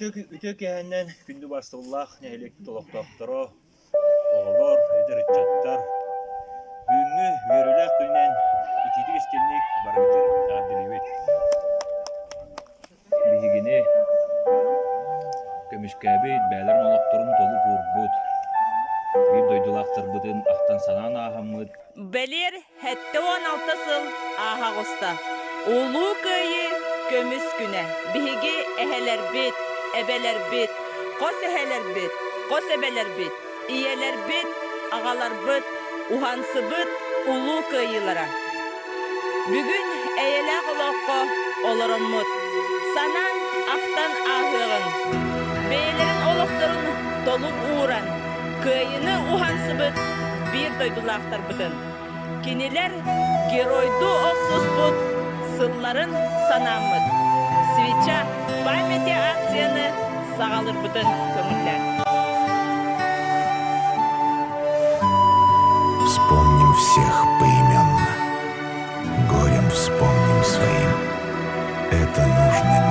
Ütök ehenden kündü bastıllah nehelek doloktoktoro, oğulor, ederiçattar, büyüngü yörülek günden ikidi istemlik barbitir adilibet. Bihigini kömüşkäbet bälerin oloktorun dolu burbut. Bir doydulaktır bıdın ahtan sanan ahamıd. Belir hette 16 sıl Ağustos. Ulu köyü kömüs güne. Bihigi eheler bit, ebeler bit, kos eheler bit, kos ebeler bit, iyeler bit, ağalar bit, uhansı bit, ulu köyülara. Bugün eyelek olokko oloromut. Sanan ahtan ahığın. Beylerin oloktorun dolup uğran. Köyünü uhansı bit, bir doydulaktar bıdın. Kiniler geroydu oksus bud, sılların sanamıd. Свеча памяти акцияны сағалыр быдын көңіллер. Вспомним всех поименно, горем вспомним своим. Это нужно